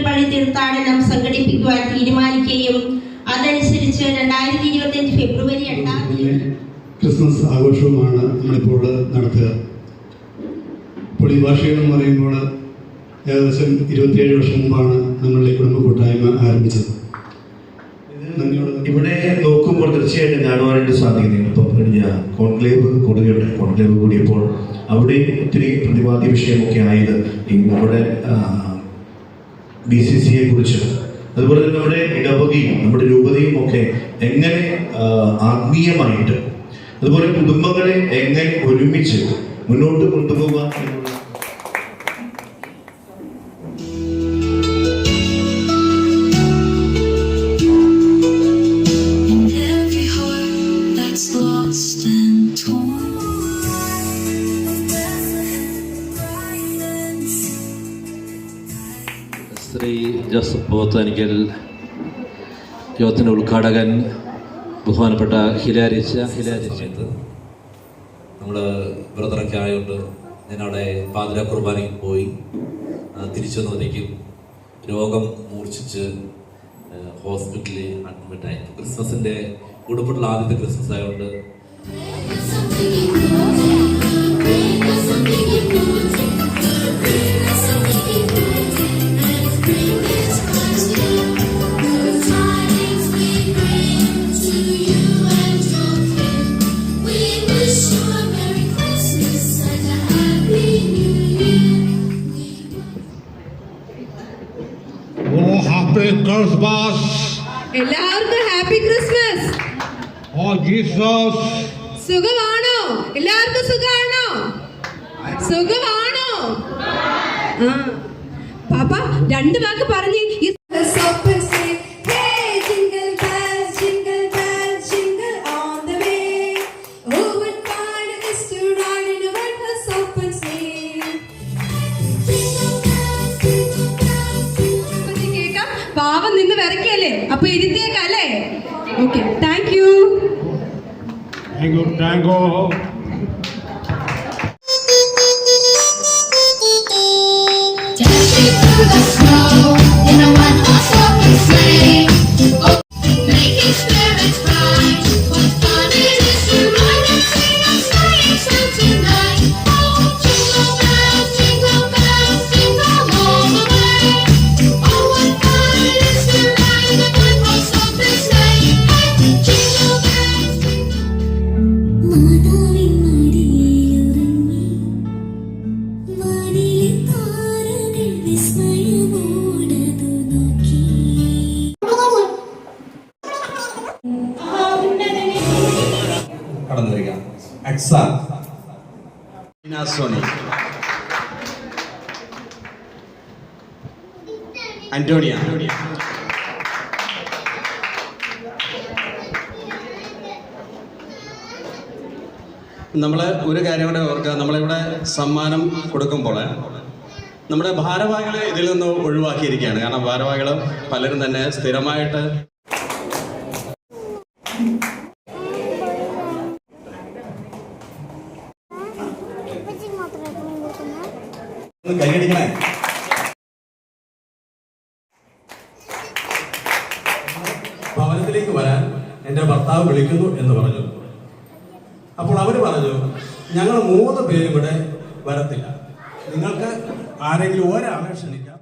പള്ളി തീർത്ഥാടനം സംഘടിപ്പിക്കുവാൻ തീരുമാനിക്കുകയും അതനുസരിച്ച് 2025 ഫെബ്രുവരി 2-ാം തീയതി ക്രിസ്മസ് ആഘോഷവുമാണ് നമ്മളിപ്പോൾ നടത്തുക. ഇപ്പോൾ ഈ വാർഷികം എന്ന് പറയുമ്പോൾ ഏകദേശം 27 വർഷം മുമ്പാണ് നമ്മളുടെ കുടുംബ കൂട്ടായ്മ ആരംഭിച്ചത്. ഇവിടെ നോക്കുമ്പോൾ തീർച്ചയായിട്ടും കാണുവാനായിട്ട് സാധിക്കുന്നത് ഇപ്പോൾ കഴിഞ്ഞ കോൺക്ലേവ് കൂടിയപ്പോൾ അവിടെ ഒത്തിരി പ്രതിപാദ്യ വിഷയമൊക്കെ ആയത് നമ്മുടെ BCCയെ കുറിച്ച്, അതുപോലെ തന്നെ നമ്മുടെ ഇടവകയും നമ്മുടെ രൂപതയും ഒക്കെ എങ്ങനെ ആത്മീയമായിട്ട് അതുപോലെ കുടുംബങ്ങളെ എങ്ങനെ ഒരുമിച്ച് മുന്നോട്ട് കൊണ്ടുപോകാൻ ശ്രീ ജോസഫ് പോത്തനിക്കൽ, യോഗത്തിൻ്റെ ഉദ്ഘാടകൻ ബഹുമാനപ്പെട്ട ഹിലാരി സമയത്ത് നമ്മൾ ബ്രദറൊക്കെ ആയതുകൊണ്ട് ഞാനവിടെ പാതിര കുർബാനയിൽ പോയി തിരിച്ചു വന്നതിലേക്കും രോഗം മൂർച്ഛിച്ച് ഹോസ്പിറ്റലിൽ അഡ്മിറ്റായി. ക്രിസ്മസിൻ്റെ ഉടുപ്പിട്ടുള്ള ആദ്യത്തെ ക്രിസ്മസ് ആയതുകൊണ്ട് എല്ലാവർക്കും ഹാപ്പി ക്രിസ്മസ്. സുഖമാണോ? എല്ലാവർക്കും സുഖമാണോ? സുഖമാണോ? പാപ്പ 2 വാക്ക് പറഞ്ഞേ. പാവം നിന്ന് വിറക്കിയല്ലേ, അപ്പൊ ഇരുത്തിയേക്കല്ലേ? Okay, thank you. ആന്റോണിയ, നമ്മൾ ഒരു കാര്യം കൂടെ ഓർക്കുക. നമ്മളിവിടെ സമ്മാനം കൊടുക്കുമ്പോൾ നമ്മുടെ ഭാരവാഹികളെ ഇതിൽ നിന്ന് ഒഴിവാക്കിയിരിക്കുകയാണ്. കാരണം ഭാരവാഹികൾ പലരും തന്നെ സ്ഥിരമായിട്ട് കൈയടിക്കണേ. ഭവനത്തിലേക്ക് വരാൻ എൻ്റെ ഭർത്താവ് വിളിക്കുന്നു എന്ന് പറഞ്ഞു. അപ്പോൾ അവർ പറഞ്ഞു, ഞങ്ങൾ 3 പേരും ഇവിടെ വരത്തില്ല, നിങ്ങൾക്ക് ആരെങ്കിലും ഒരാളെ ക്ഷണിക്കാം.